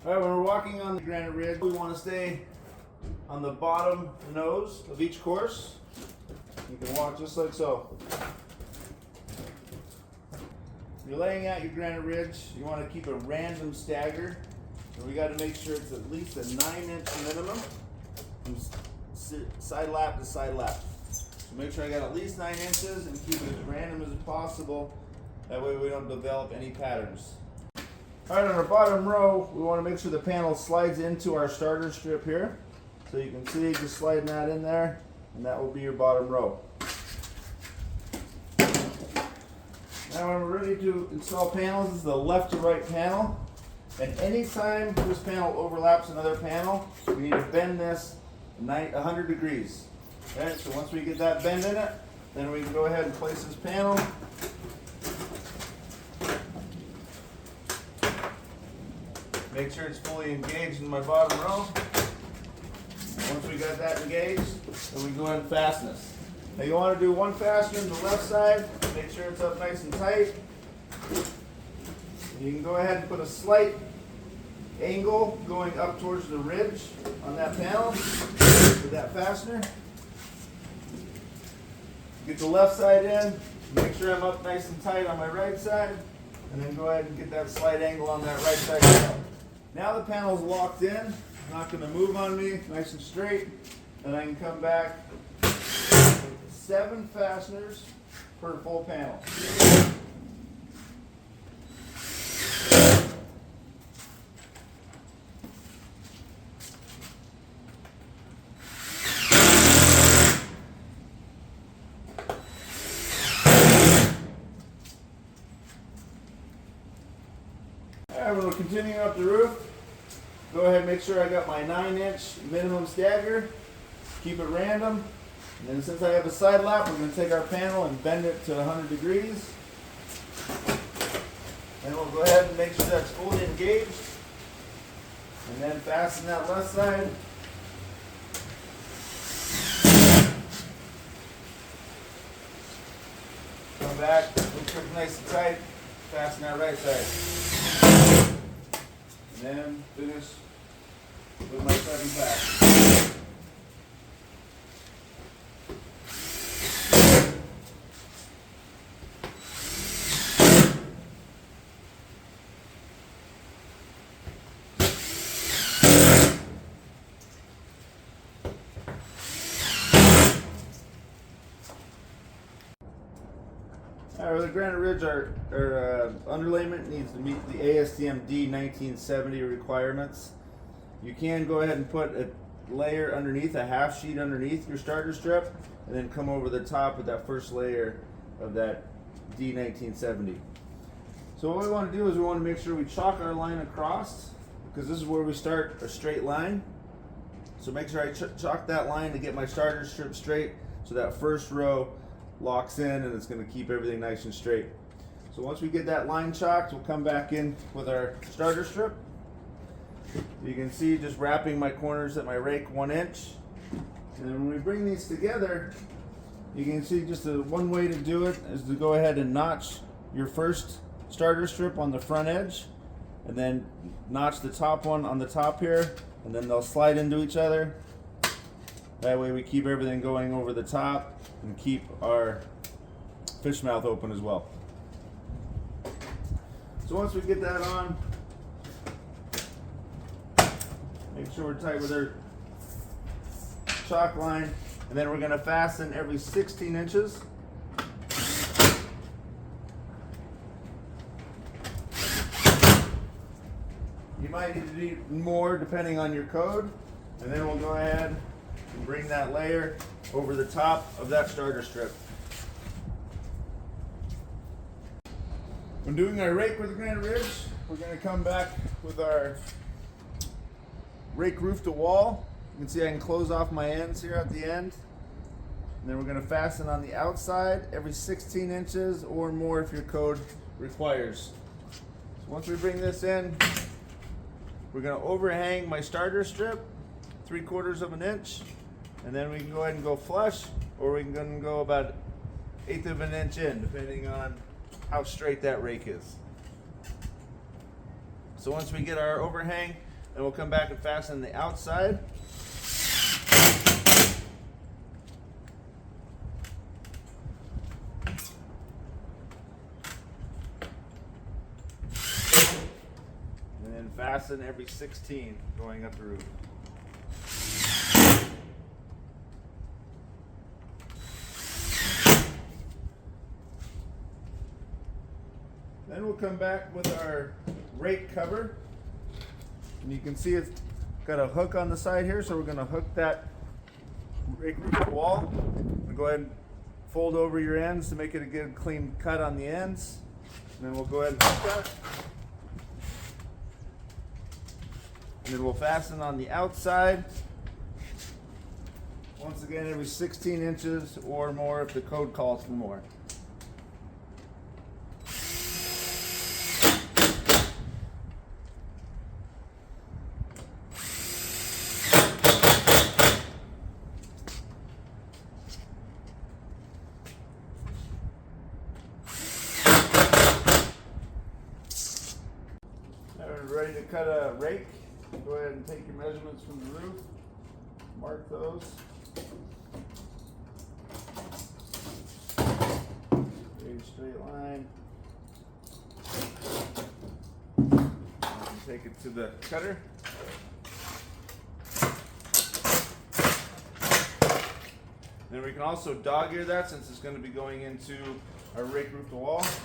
Alright, when we're walking on the granite ridge, we want to stay on the bottom nose of each course. You can walk just like so. You're laying out your granite ridge, you want to keep a random stagger. And we got to make sure it's at least a 9-inch minimum from side lap to side lap. So make sure I got at least 9 inches and keep it as random as possible. That way we don't develop any patterns. Alright, on our bottom row, we want to make sure the panel slides into our starter strip here. So you can see, just sliding that in there, and that will be your bottom row. Now when we're ready to install panels, this is the left to right panel. And anytime this panel overlaps another panel, we need to bend this 100 degrees. Okay, so once we get that bend in it, then we can go ahead and place this panel. Make sure it's fully engaged in my bottom row. Once we got that engaged, then we go ahead and fasten this. Now you want to do one fastener on the left side, make sure it's up nice and tight. You can go ahead and put a slight angle going up towards the ridge on that panel with that fastener. Get the left side in, make sure I'm up nice and tight on my right side, and then go ahead and get that slight angle on that right side as well. Now the panel's locked in, not going to move on me, nice and straight, and I can come back with 7 fasteners per full panel. Alright, we'll continue up the roof. Go ahead and make sure I got my 9-inch minimum stagger. Keep it random. And then since I have a side lap, we're going to take our panel and bend it to 100 degrees. Then we'll go ahead and make sure that's fully engaged. And then fasten that left side. Come back, make sure it's nice and tight. Fasten that right side. And then finish with my 7 back. Alright, with the granite ridge, our underlayment needs to meet the ASTM D1970 requirements. You can go ahead and put a layer underneath, a half sheet underneath your starter strip, and then come over the top with that first layer of that D1970. So what we want to do is we want to make sure we chalk our line across, because this is where we start a straight line. So make sure I chalk that line to get my starter strip straight, so that first row locks in and it's going to keep everything nice and straight. So once we get that line chalked, we'll come back in with our starter strip. You can see just wrapping my corners at my rake 1 inch. And then when we bring these together, you can see just one way to do it is to go ahead and notch your first starter strip on the front edge, and then notch the top one on the top here, and then they'll slide into each other. That way we keep everything going over the top and keep our fish mouth open as well. So once we get that on, make sure we're tight with our chalk line, and then we're going to fasten every 16 inches. You might need to do more depending on your code, and then we'll go ahead and bring that layer over the top of that starter strip. When doing our rake with the granite ridge, we're going to come back with our rake roof to wall. You can see I can close off my ends here at the end. And then we're going to fasten on the outside every 16 inches or more if your code requires. So once we bring this in, we're going to overhang my starter strip 3/4 of an inch, and then we can go ahead and go flush, or we can go about 1/8 of an inch in, depending on how straight that rake is. So once we get our overhang and we'll come back and fasten the outside. And then fasten every 16 going up the roof. Then we'll come back with our rake cover. And you can see it's got a hook on the side here, so we're going to hook that rake roof to the wall. We'll go ahead and fold over your ends to make it a good clean cut on the ends. And then we'll go ahead and hook that. And then we'll fasten on the outside. Once again, every 16 inches or more if the code calls for more. Ready to cut a rake. Go ahead and take your measurements from the roof, mark those. Straight line. And take it to the cutter. Then we can also dog ear that since it's going to be going into our rake roof to wall. So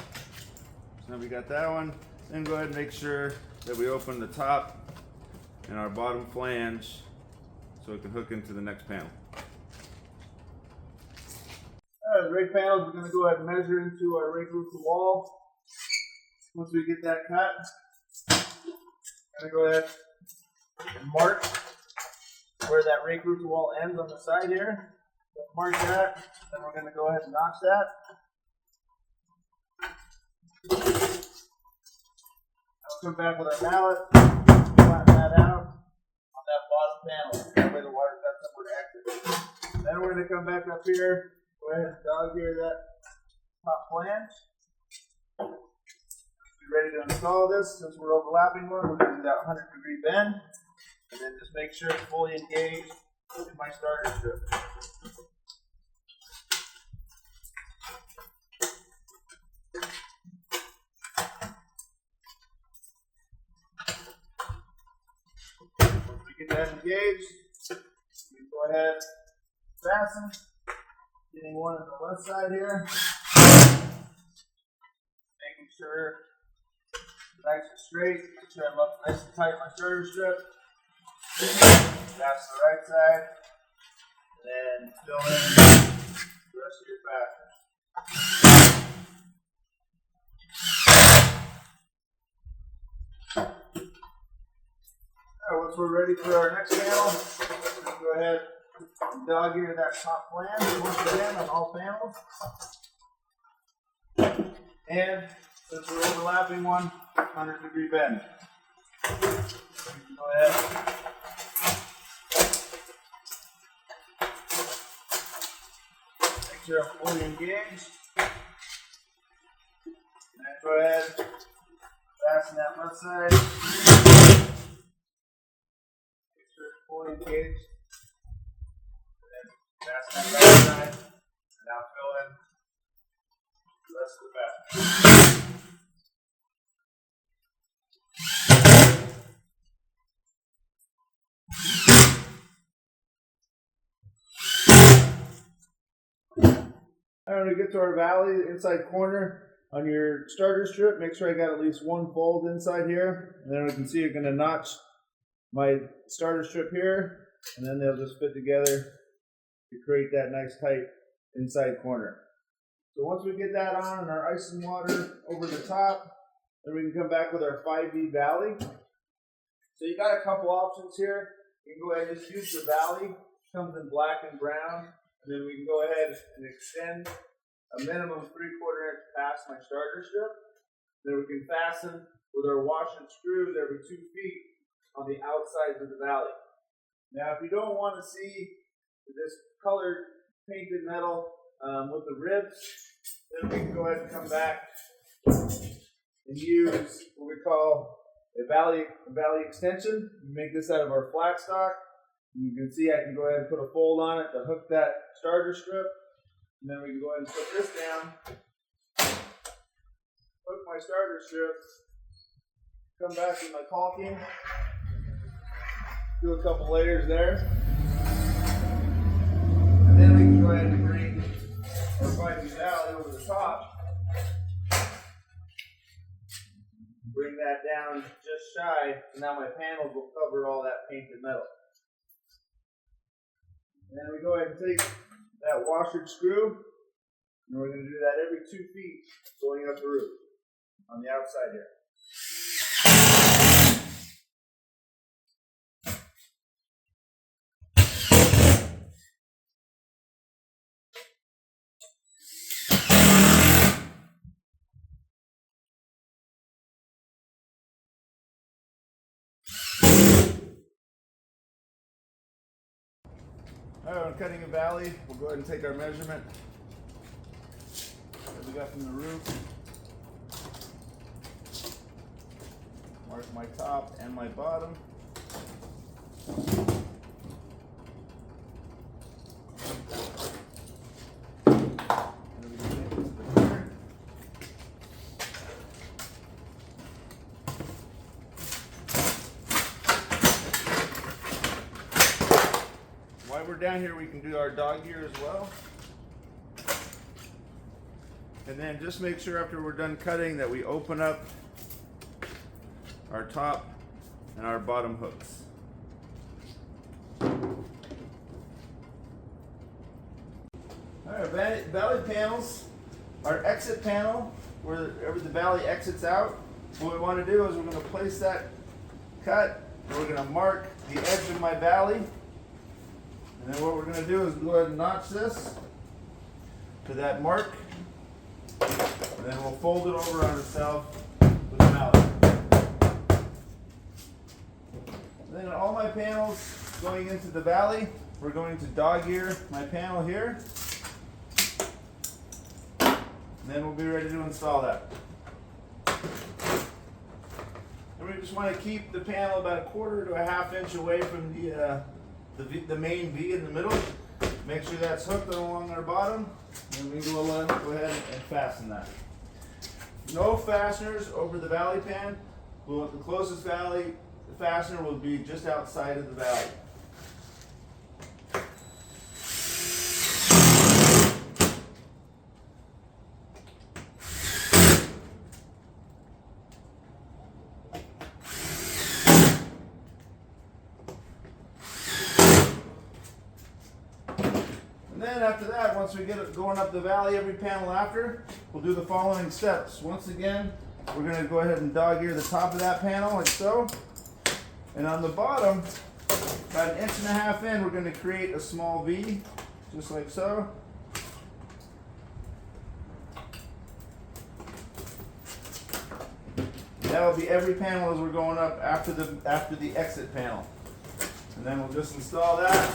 now we got that one. Then go ahead and make sure that we open the top and our bottom flange so it can hook into the next panel. Alright, the rake panels, we're going to go ahead and measure into our rake roof to wall. Once we get that cut, we're going to go ahead and mark where that rake roof to wall ends on the side here. So mark that, then we're going to go ahead and notch that. Come back with our mallet, flatten that out on that bottom panel. That way the water's got somewhere to activate. Then we're going to come back up here, go ahead and dog ear that top flange. Be ready to install this. Since we're overlapping one, we're going to do that 100-degree bend. And then just make sure it's fully engaged in my starter strip. Get that engaged. You can go ahead and fasten. Getting one on the left side here. Making sure it's nice and straight. Make sure I'm up nice and tight my starter strip. That's the right side. And then fill in the rest of your fastener. Once we're ready for our next panel, we'll go ahead and dog ear that top flange once again on all panels. And since we're overlapping one, 100-degree bend. Go ahead. Make sure I'm fully engaged. And then go ahead, fasten that left side. Fully engaged, and then fasten that right side, and now fill in the rest of the fastener. Alright, when we get to our valley, the inside corner on your starter strip, make sure I got at least one fold inside here, and then we can see you're going to notch my starter strip here, and then they'll just fit together to create that nice tight inside corner. So once we get that on and our ice and water over the top, then we can come back with our 5V valley. So you got a couple options here. You can go ahead and just use the valley. It comes in black and brown, and then we can go ahead and extend a minimum 3/4 inch past my starter strip. Then we can fasten with our washer screws every 2 feet on the outsides of the valley. Now, if you don't want to see this colored painted metal with the ribs, then we can go ahead and come back and use what we call valley extension. We make this out of our flat stock. You can see I can go ahead and put a fold on it to hook that starter strip. And then we can go ahead and put this down, hook my starter strip, come back with my caulking, do a couple layers there. And then we can go ahead and bring our 5 valley over the top. Bring that down just shy, so now my panels will cover all that painted metal. And then we go ahead and take that washer screw, and we're going to do that every 2 feet going up the roof on the outside here. Alright, I'm cutting a valley. We'll go ahead and take our measurement that we got from the roof. Mark my top and my bottom. While we're down here, we can do our dog ear as well. And then just make sure after we're done cutting that we open up our top and our bottom hooks. Alright, valley panels, our exit panel, wherever the valley exits out, what we want to do is we're going to place that cut, and we're going to mark the edge of my valley. And then what we're going to do is go ahead and notch this to that mark, and then we'll fold it over on itself with the mallet. And then all my panels going into the valley, we're going to dog ear my panel here, and then we'll be ready to install that. And we just want to keep the panel about 1/4 to 1/2 inch away from the main V in the middle. Make sure that's hooked along our bottom, and we will go ahead and fasten that. No fasteners over the valley pan. The closest valley fastener will be just outside of the valley. And then after that, once we get it going up the valley, every panel after, we'll do the following steps. Once again, we're going to go ahead and dog ear the top of that panel like so. And on the bottom, about 1.5 inches in, we're going to create a small V, just like so. That will be every panel as we're going up after the exit panel. And then we'll just install that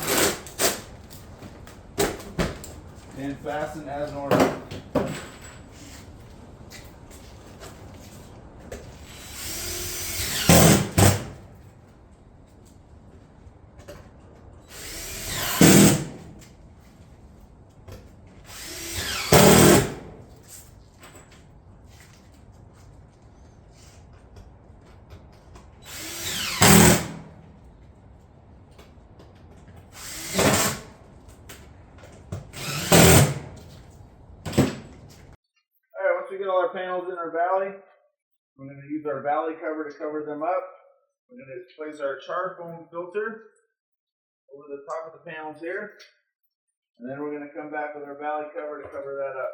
and fasten as normal. Once we get all our panels in our valley, we're going to use our valley cover to cover them up. We're going to place our char foam filter over the top of the panels here, and then we're going to come back with our valley cover to cover that up.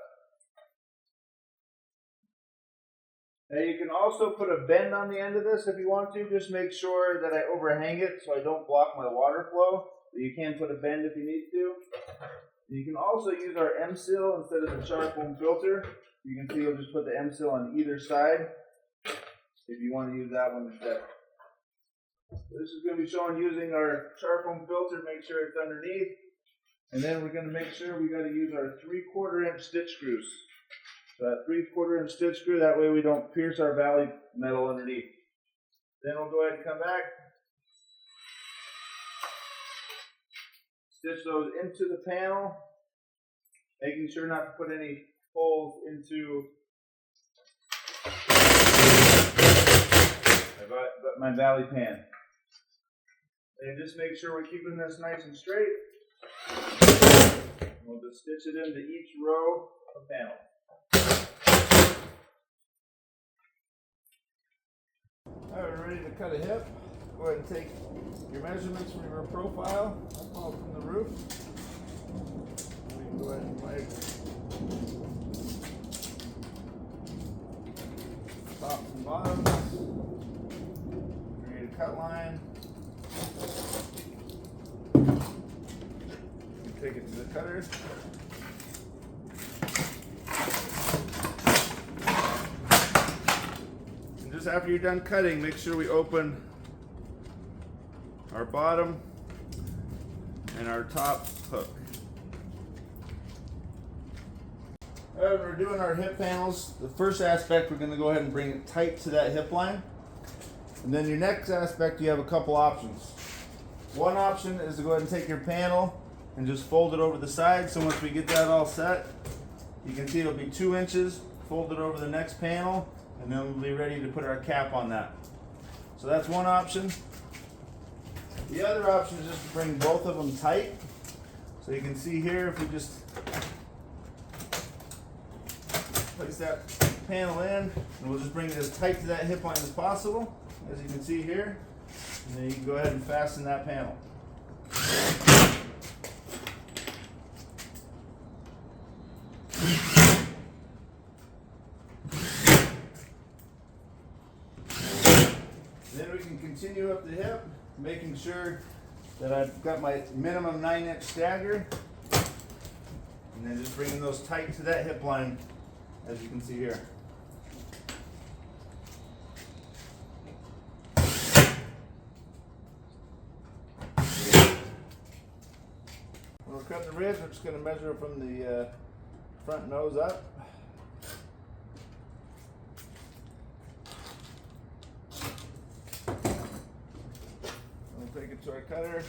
Now you can also put a bend on the end of this if you want to. Just make sure that I overhang it so I don't block my water flow. But you can put a bend if you need to. You can also use our M-seal instead of the char foam filter. You can see you'll just put the M-seal on either side if you want to use that one instead. This is going to be shown using our char foam filter. Make sure it's underneath. And then we're going to make sure we got to use our 3/4 inch stitch screws. So that 3/4 inch stitch screw, that way we don't pierce our valley metal underneath. Then we'll go ahead and come back, stitch those into the panel, making sure not to put any holes into my valley pan. And just make sure we're keeping this nice and straight. We'll just stitch it into each row of panel. Alright, we're ready to cut a hip. Go ahead and take your measurements from your profile, up all from the roof. We can go ahead and mark tops and bottoms. Create a cut line. Take it to the cutter. And just after you're done cutting, make sure we open our bottom and our top hook. When we're doing our hip panels, the first aspect we're going to go ahead and bring it tight to that hip line. And then your next aspect, you have a couple options. One option is to go ahead and take your panel and just fold it over the side. So once we get that all set, you can see it'll be 2 inches, fold it over the next panel, and then we'll be ready to put our cap on that. So that's one option. The other option is just to bring both of them tight. So you can see here, if we just place that panel in, and we'll just bring it as tight to that hip line as possible, as you can see here. And then you can go ahead and fasten that panel. Then we can continue up the hip, making sure that I've got my minimum 9-inch stagger, and then just bringing those tight to that hip line, as you can see here. When we're cutting the ridge, we're just going to measure from the front nose up. We'll take it to our cutter.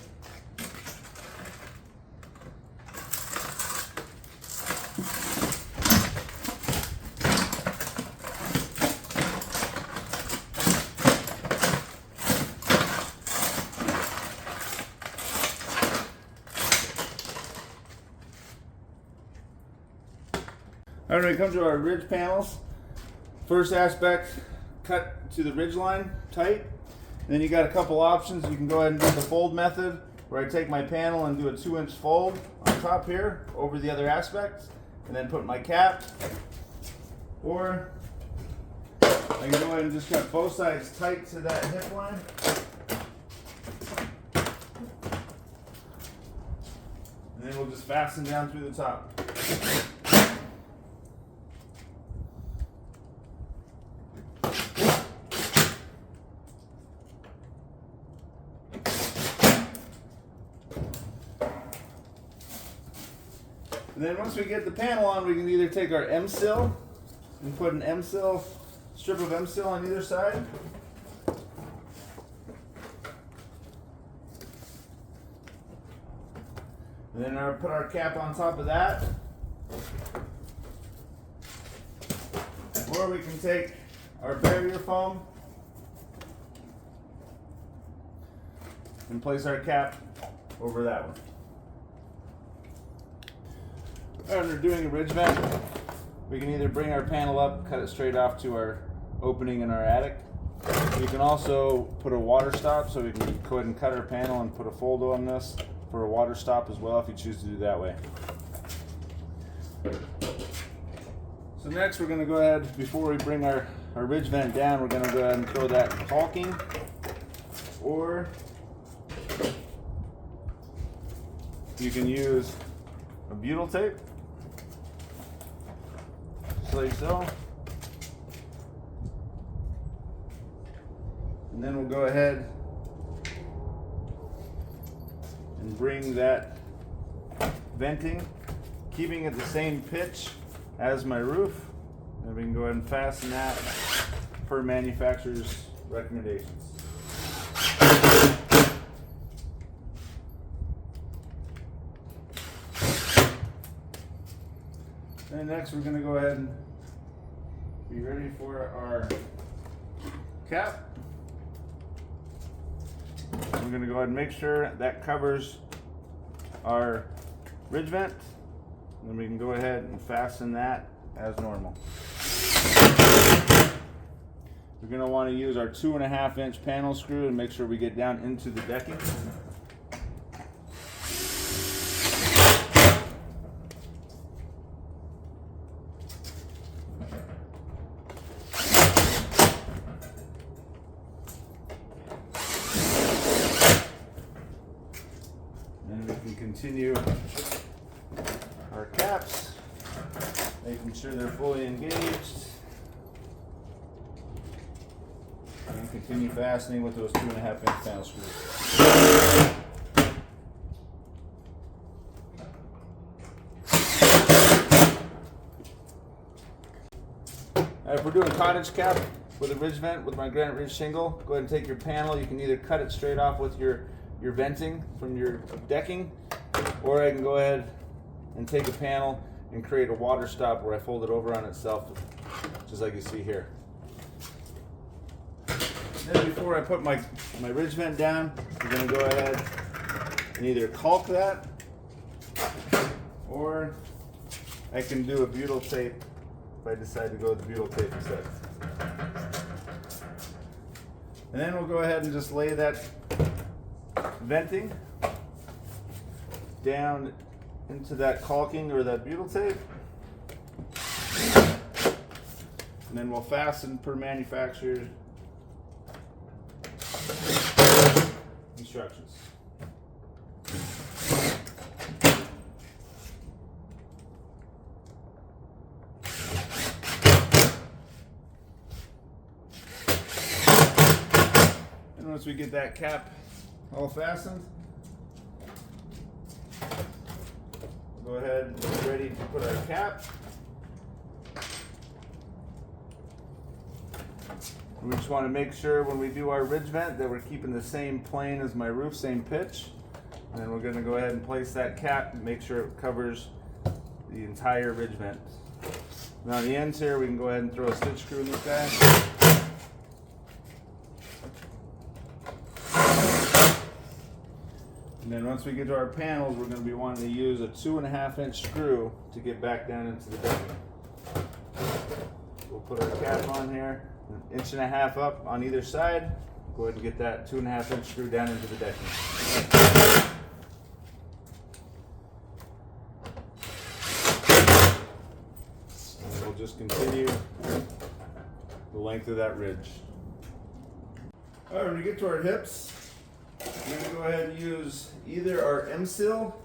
All right, when it comes to our ridge panels, first aspect, cut to the ridge line tight. And then you got a couple options. You can go ahead and do the fold method, where I take my panel and do a 2-inch fold on top here over the other aspects, and then put my cap. Or I can go ahead and just cut both sides tight to that hip line. And then we'll just fasten down through the top. And then once we get the panel on, we can either take our M-sill and put an M-sill, strip of M-sill on either side. And then put our cap on top of that. Or we can take our barrier foam and place our cap over that one. When we're doing a ridge vent, we can either bring our panel up, cut it straight off to our opening in our attic. We can also put a water stop, so we can go ahead and cut our panel and put a fold on this for a water stop as well if you choose to do that way. So next we're going to go ahead, before we bring our ridge vent down, we're going to go ahead and throw that caulking, or you can use a butyl tape, just like so. And then we'll go ahead and bring that venting, keeping it the same pitch as my roof, and we can go ahead and fasten that per manufacturer's recommendations. And next we're going to go ahead and be ready for our cap. We're going to go ahead and make sure that covers our ridge vent. Then we can go ahead and fasten that as normal. We're going to want to use our 2.5 inch panel screw and make sure we get down into the decking. And we can continue our caps, making sure they're fully engaged. And continue fastening with those 2.5 inch panel screws. If we're doing cottage cap with a ridge vent with my granite ridge shingle, go ahead and take your panel. You can either cut it straight off with your venting from your decking, or I can go ahead and take a panel and create a water stop where I fold it over on itself, just like you see here. Then before I put my ridge vent down, I'm going to go ahead and either caulk that, or I can do a butyl tape if I decide to go with the butyl tape instead. And then we'll go ahead and just lay that venting down into that caulking or that butyl tape. And then we'll fasten per manufacturer's instructions. And once we get that cap all fastened, we'll go ahead and get ready to put our cap. We just want to make sure when we do our ridge vent that we're keeping the same plane as my roof, same pitch. And then we're going to go ahead and place that cap and make sure it covers the entire ridge vent. Now on the ends here, we can go ahead and throw a stitch screw in this guy. And then once we get to our panels, we're going to be wanting to use a 2.5 inch screw to get back down into the decking. We'll put our cap on here, 1.5 inches up on either side. Go ahead and get that 2.5 inch screw down into the decking. And we'll just continue the length of that ridge. Alright, when we get to our hips, we're going to go ahead and use either our M-Seal.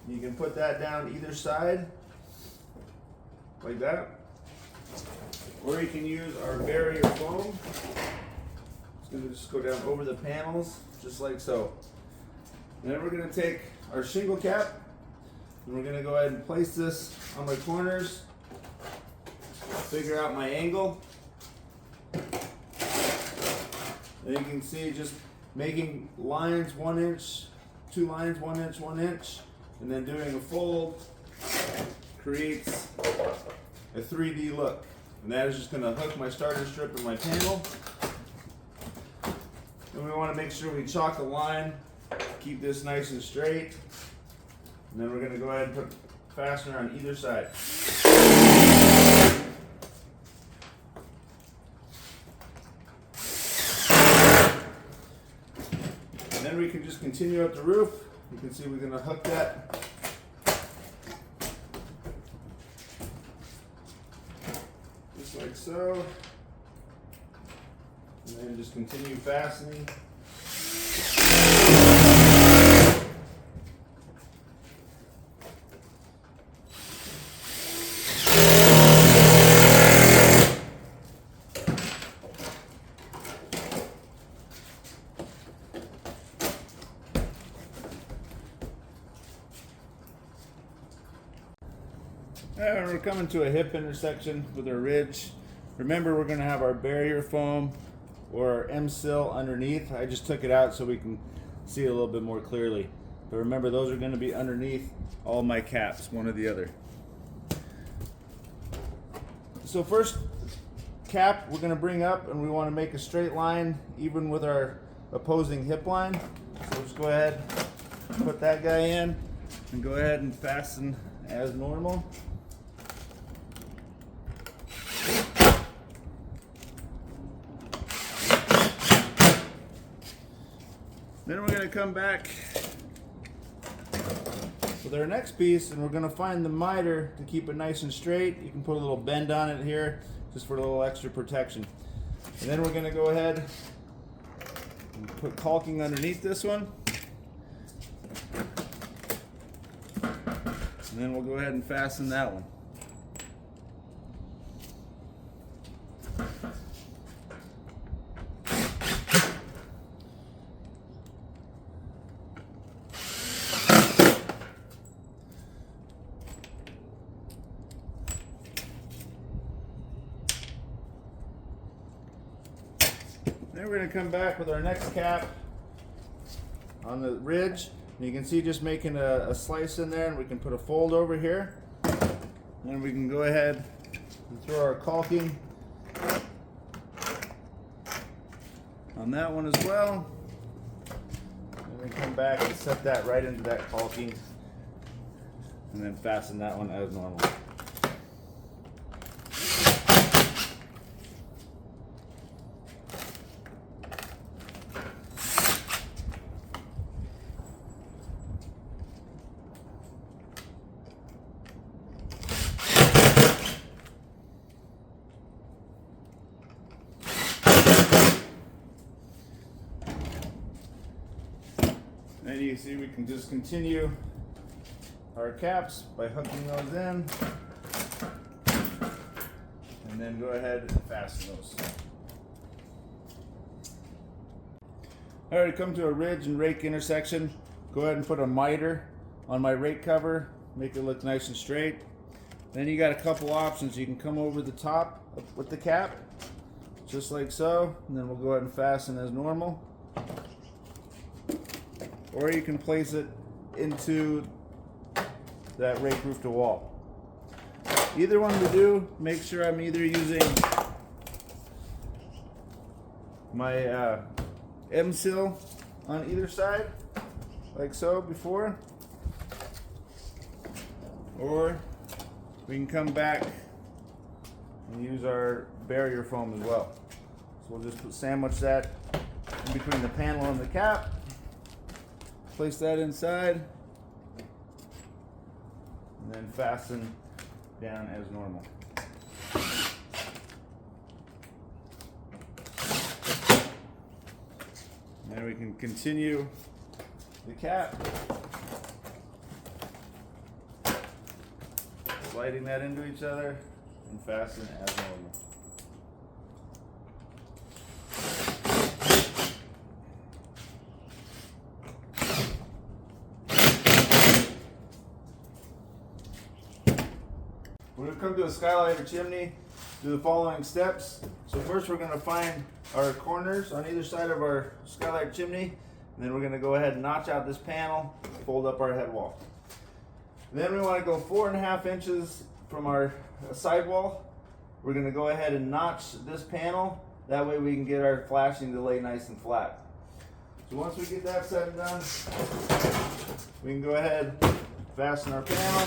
You can put that down either side, like that. Or you can use our barrier foam. It's going to just go down over the panels, just like so. And then we're going to take our shingle cap, and we're going to go ahead and place this on my corners, figure out my angle. And you can see just making lines 1 inch, 2 lines, 1 inch, 1 inch, and then doing a fold creates a 3D look. And that is just going to hook my starter strip in my panel. And we want to make sure we chalk the line, keep this nice and straight. And then we're going to go ahead and put fastener on either side. And then we can just continue up the roof. You can see we're going to hook that just like so. And then just continue fastening. And we're coming to a hip intersection with our ridge. Remember, we're going to have our barrier foam or our M-Seal underneath. I just took it out so we can see it a little bit more clearly. But remember, those are going to be underneath all my caps, one or the other. So first cap we're going to bring up, and we want to make a straight line even with our opposing hip line. So just go ahead, put that guy in, and go ahead and fasten as normal. Then we're going to come back with our next piece, and we're going to find the miter to keep it nice and straight. You can put a little bend on it here just for a little extra protection. And then we're going to go ahead and put caulking underneath this one. And then we'll go ahead and fasten that one. Then we're going to come back with our next cap on the ridge. And you can see just making a slice in there, and we can put a fold over here. And we can go ahead and throw our caulking on that one as well. And then come back and set that right into that caulking, and then fasten that one as normal. And you see we can just continue our caps by hooking those in, and then go ahead and fasten those. Alright, come to a ridge and rake intersection. Go ahead and put a miter on my rake cover, make it look nice and straight. Then you got a couple options. You can come over the top with the cap, just like so, and then we'll go ahead and fasten as normal. Or you can place it into that rake roof to wall. Either one we do, make sure I'm either using my M-seal on either side, like so before, or we can come back and use our barrier foam as well. So we'll just sandwich that in between the panel and the cap. Place that inside, and then fasten down as normal. And then we can continue the cap, sliding that into each other, and fasten as normal. We're going to come to a skylight or chimney, do the following steps. So first we're going to find our corners on either side of our skylight chimney, and then we're going to go ahead and notch out this panel, fold up our head wall. Then we want to go 4.5 inches from our sidewall. We're going to go ahead and notch this panel, that way we can get our flashing to lay nice and flat. So once we get that set and done, we can go ahead and fasten our panel.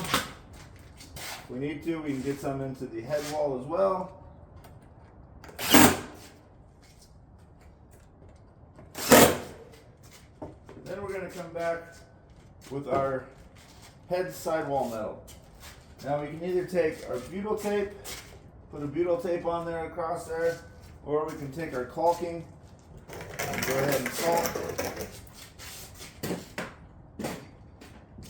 If we need to, we can get some into the head wall as well. Then we're going to come back with our head sidewall metal. Now we can either take our butyl tape, put a butyl tape on there across there, or we can take our caulking and go ahead and salt.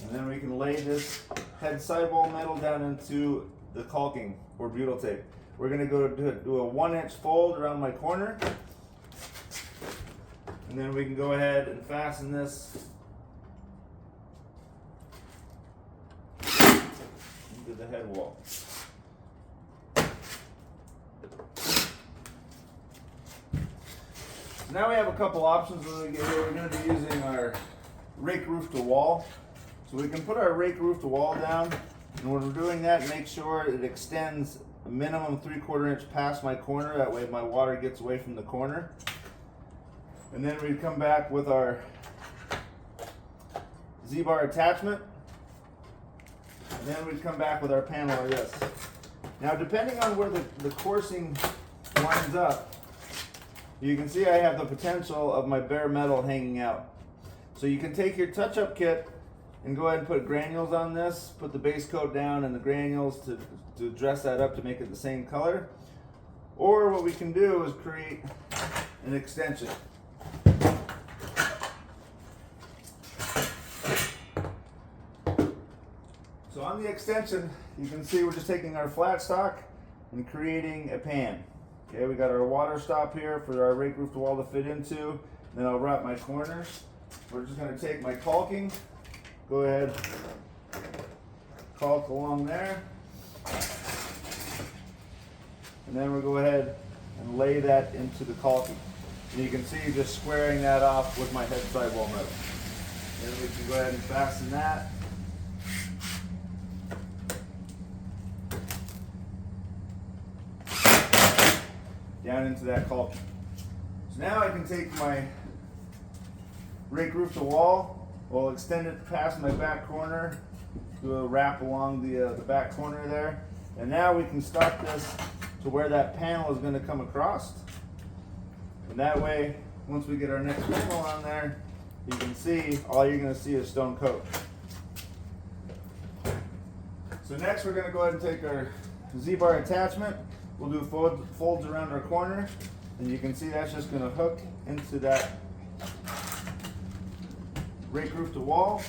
And then we can lay this head sidewall metal down into the caulking or butyl tape. We're going to go do a 1-inch fold around my corner, and then we can go ahead and fasten this into the head wall. Now we have a couple options when we get here. We're going to be using our rake roof to wall. So we can put our rake roof to wall down, and when we're doing that, make sure it extends a minimum 3/4 inch past my corner. That way my water gets away from the corner. And then we come back with our Z-bar attachment. And then we come back with our panel like this. Now depending on where the coursing lines up, you can see I have the potential of my bare metal hanging out. So you can take your touch-up kit and go ahead and put granules on this, put the base coat down and the granules to dress that up to make it the same color. Or what we can do is create an extension. So on the extension, you can see we're just taking our flat stock and creating a pan. Okay, we got our water stop here for our rake roof wall to fit into. Then I'll wrap my corners. We're just going to take my caulking, go ahead, caulk along there. And then we'll go ahead and lay that into the caulking. And you can see just squaring that off with my head sidewall metal. Then we can go ahead and fasten that. Down into that caulking. So now I can take my rake roof to wall, we'll extend it past my back corner, do a wrap along the back corner there, and now we can stop this to where that panel is going to come across. And that way, once we get our next panel on there, you can see, all you're going to see is stone coat. So next we're going to go ahead and take our Z-bar attachment. We'll do folds around our corner, and you can see that's just going to hook into that rake roof to wall.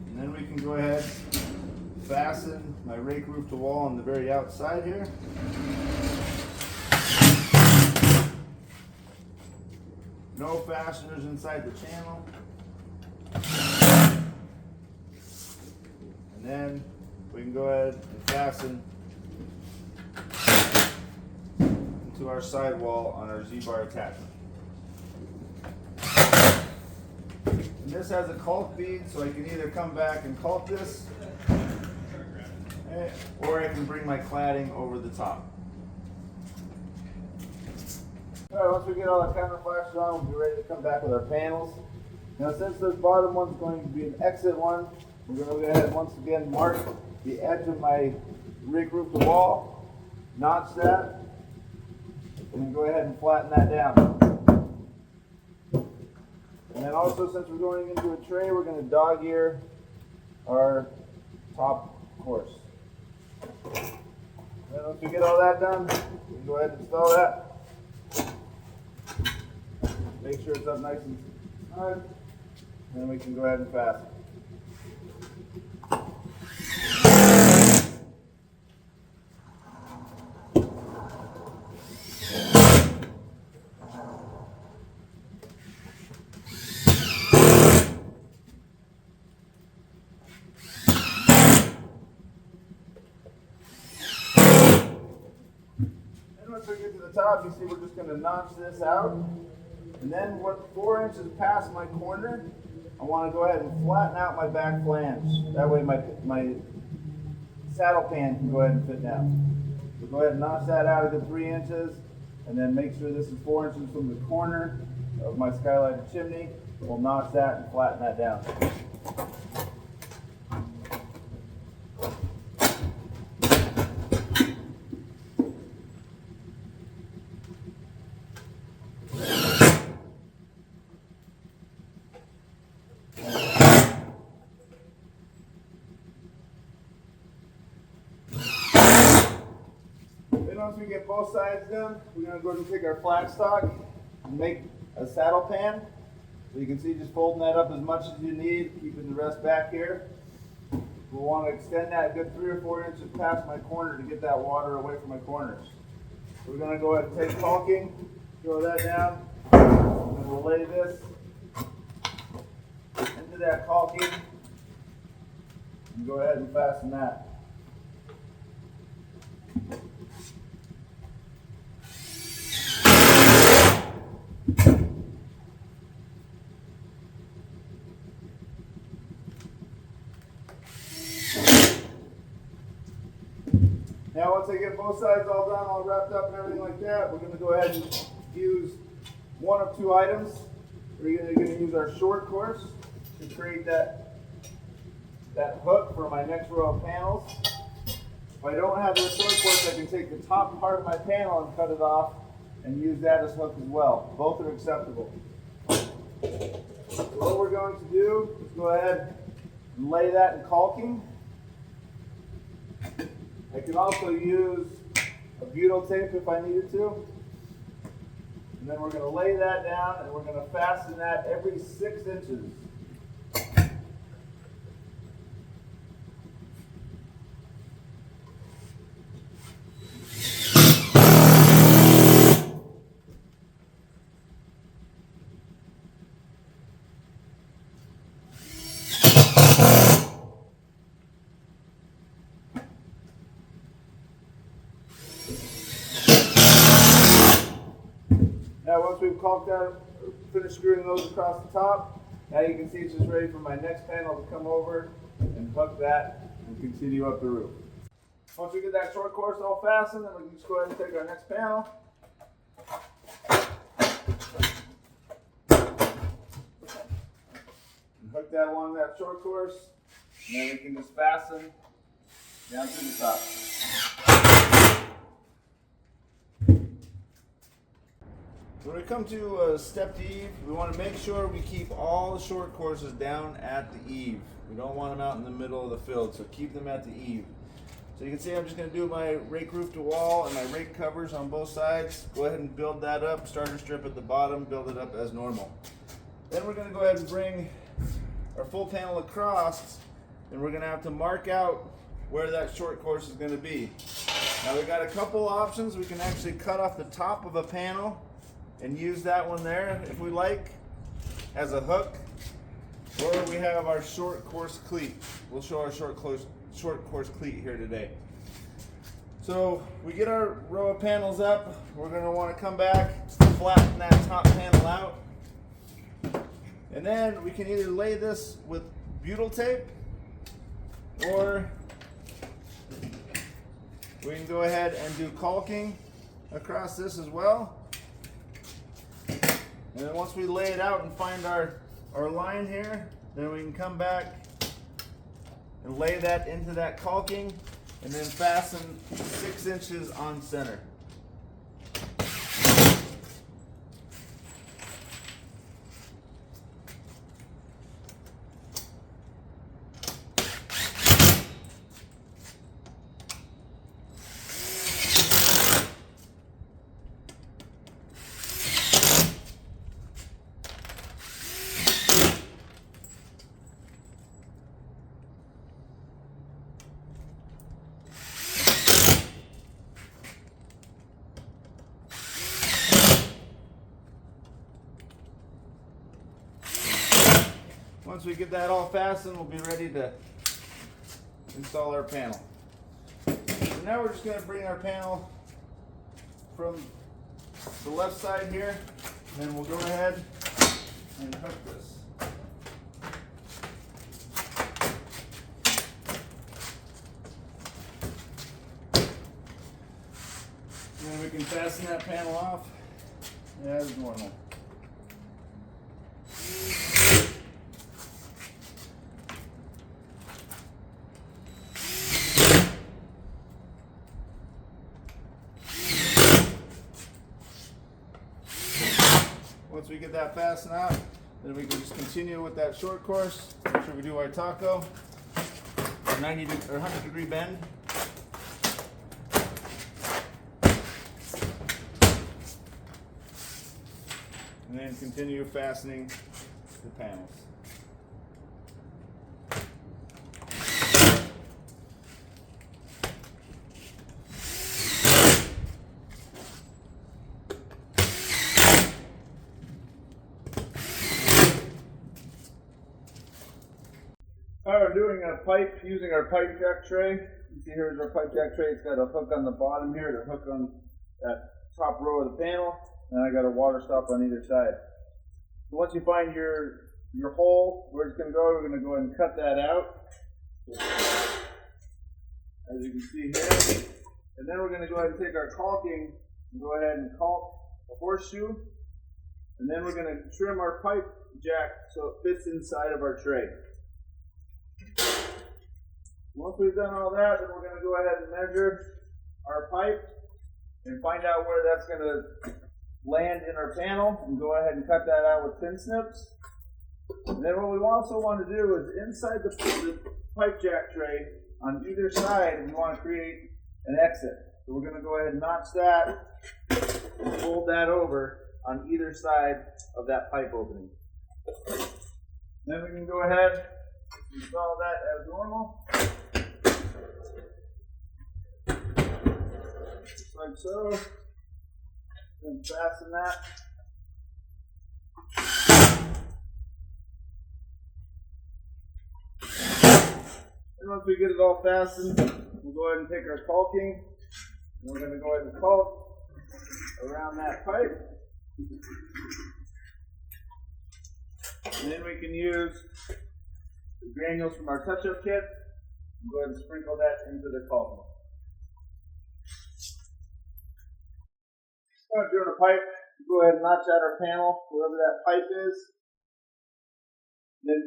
And then we can go ahead and fasten my rake roof to wall on the very outside here. No fasteners inside the channel. And then we can go ahead and fasten into our sidewall on our Z-bar attachment. And this has a caulk bead, so I can either come back and caulk this, or I can bring my cladding over the top. Alright, once we get all our counter flashes on, we'll be ready to come back with our panels. Now since this bottom one's going to be an exit one, we're going to go ahead and once again mark the edge of my rake roof to wall, notch that, and then go ahead and flatten that down. And then also, since we're going into a tray, we're going to dog ear our top course. Then once we get all that done, we can go ahead and install that. Make sure it's up nice and snug. And then we can go ahead and fasten. Once we get to the top, you see we're just going to notch this out. And then 4 inches past my corner, I want to go ahead and flatten out my back flange. That way my saddle pan can go ahead and fit down. So go ahead and notch that out a good 3 inches. And then make sure this is 4 inches from the corner of my skylight and chimney. We'll notch that and flatten that down. Once we get both sides done, we're going to go ahead and take our flat stock and make a saddle pan. So you can see just folding that up as much as you need, keeping the rest back here. We'll want to extend that a good 3 or 4 inches past my corner to get that water away from my corners. So we're going to go ahead and take caulking, throw that down, and we'll lay this into that caulking and go ahead and fasten that. Now Now once I get both sides all done, all wrapped up and everything like that, we're going to go ahead and use one of two items. We're going to use our short course to create that hook for my next row of panels. If I don't have the short course, I can take the top part of my panel and cut it off and use that as hook as well. Both are acceptable. So what we're going to do is go ahead and lay that in caulking. I can also use a butyl tape if I needed to. And then we're going to lay that down and we're going to fasten that every 6 inches. Now once we've caulked out, finished screwing those across the top, now you can see it's just ready for my next panel to come over and hook that and continue up the roof. Once we get that short course all fastened, then we can just go ahead and take our next panel. And hook that along that short course, and then we can just fasten down to the top. When we come to step to eave, we want to make sure we keep all the short courses down at the eave. We don't want them out in the middle of the field, so keep them at the eave. So you can see I'm just going to do my rake roof to wall and my rake covers on both sides. Go ahead and build that up, starter strip at the bottom, build it up as normal. Then we're going to go ahead and bring our full panel across, and we're going to have to mark out where that short course is going to be. Now we've got a couple options. We can actually cut off the top of a panel and use that one there if we like as a hook, or we have our short course cleat. We'll show our short course cleat here today. So we get our row of panels up, we're going to want to come back, flatten that top panel out, and then we can either lay this with butyl tape, or we can go ahead and do caulking across this as well. And then once we lay it out and find our line here, then we can come back and lay that into that caulking and then fasten 6 inches on center. Once we get that all fastened, we'll be ready to install our panel. So now we're just going to bring our panel from the left side here, and then we'll go ahead and hook this. And then we can fasten that panel off as normal. Once we get that fastened out, then we can just continue with that short course. Make sure we do our taco, 90 or 100 degree bend. And then continue fastening the panels. Alright, we're doing a pipe using our pipe jack tray. You see here's our pipe jack tray. It's got a hook on the bottom here to hook on that top row of the panel, and I got a water stop on either side. So once you find your hole where it's going to go, we're going to go ahead and cut that out. As you can see here, And then we're going to go ahead and take our caulking and go ahead and caulk a horseshoe. And then we're going to trim our pipe jack so it fits inside of our tray. Once we've done all that, then we're going to go ahead and measure our pipe and find out where that's going to land in our panel and go ahead and cut that out with pin snips. And then what we also want to do is inside the pipe jack tray on either side, we want to create an exit. So we're going to go ahead and notch that and fold that over on either side of that pipe opening. Then we can go ahead and install that as normal. Just like so. And fasten that. And once we get it all fastened, we'll go ahead and take our caulking, and we're going to go ahead and caulk around that pipe. And then we can use the granules from our touch-up kit and go ahead and sprinkle that into the caulking. Doing a pipe, go ahead and notch out our panel, wherever that pipe is. And then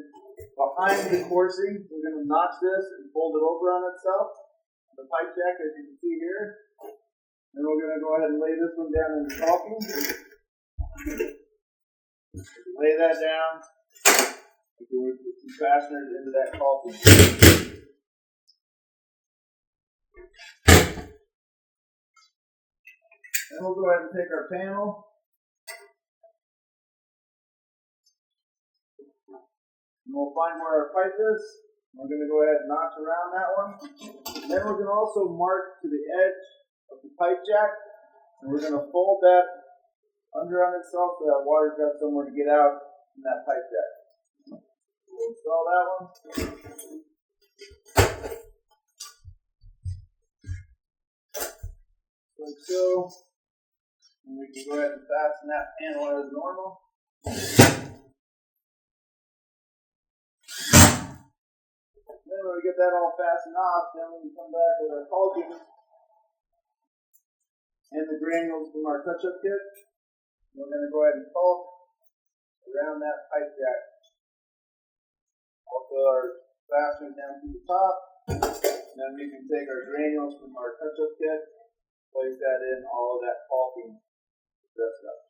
behind the coursing, we're going to notch this and fold it over on itself. The pipe jack, as you can see here. And we're going to go ahead and lay this one down in the caulking. Lay that down. We can put some fasteners into that caulking. Then we'll go ahead and take our panel. And we'll find where our pipe is. We're going to go ahead and notch around that one. And then we're going to also mark to the edge of the pipe jack. And we're going to fold that under on itself so that water's got somewhere to get out in that pipe jack. We'll install that one. Like so. And we can go ahead and fasten that panel as normal. Then when we get that all fastened off, then we can come back with our caulking and the granules from our touch-up kit. We're going to go ahead and caulk around that pipe jack. Also our fasteners down to the top. And then we can take our granules from our touch-up kit, place that in all of that caulking dressed up.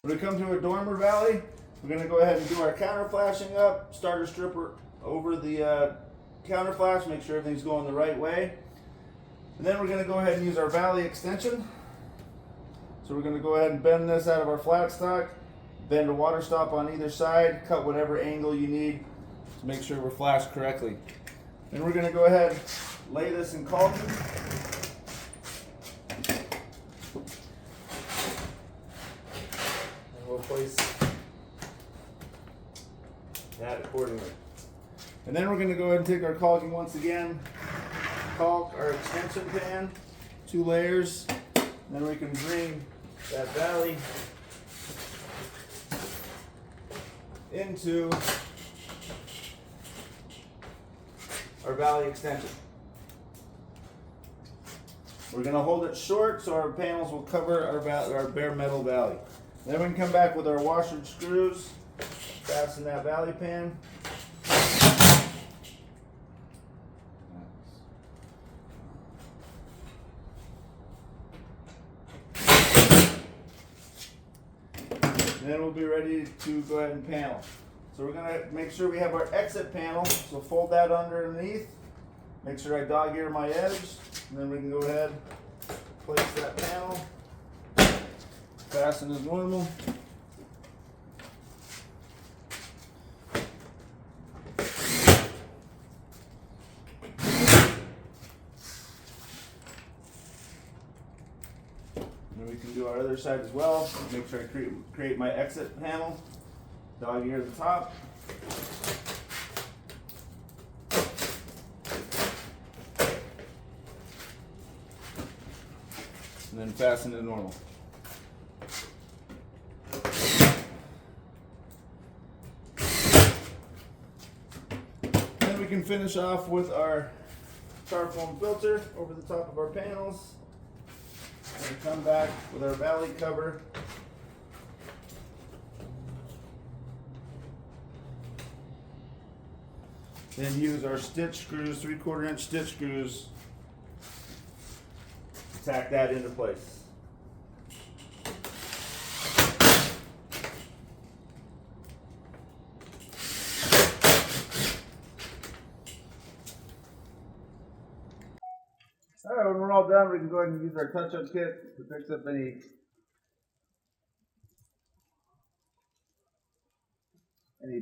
When we come to a dormer valley, we're going to go ahead and do our counter flashing up, starter stripper over the counter flash, make sure everything's going the right way. And then we're going to go ahead and use our valley extension. So we're going to go ahead and bend this out of our flat stock, bend a water stop on either side, cut whatever angle you need to make sure we're flashed correctly. Then we're going to go ahead and lay this in caulking. And we'll place that accordingly. And then we're going to go ahead and take our caulking once again, caulk our extension pan, 2 layers, and then we can bring that valley into our valley extension. We're going to hold it short so our panels will cover our bare metal valley. Then we can come back with our washer and screws, fasten that valley pan. And then we'll be ready to go ahead and panel. So we're going to make sure we have our exit panel, so fold that underneath. Make sure I dog ear my edge, and then we can go ahead, place that panel, fasten as normal. And we can do our other side as well. Make sure I create my exit panel, dog ear at the top. And then fasten to normal. Then we can finish off with our tar foam filter over the top of our panels. And come back with our valley cover. Then use our stitch screws, 3/4 inch stitch screws, to tack that into place. Alright, when we're all done, we can go ahead and use our touch-up kit to fix up any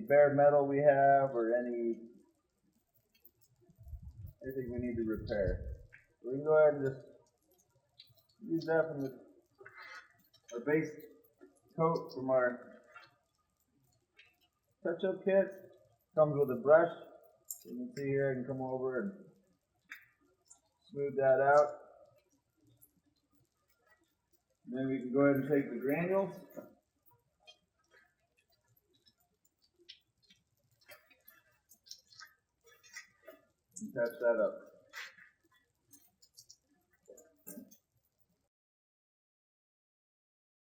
bare metal we have or anything we need to repair. So we can go ahead and just use that from our base coat from our touch-up kit. Comes with a brush. You can see here, I can come over and smooth that out. And then we can go ahead and take the granules. And touch that up.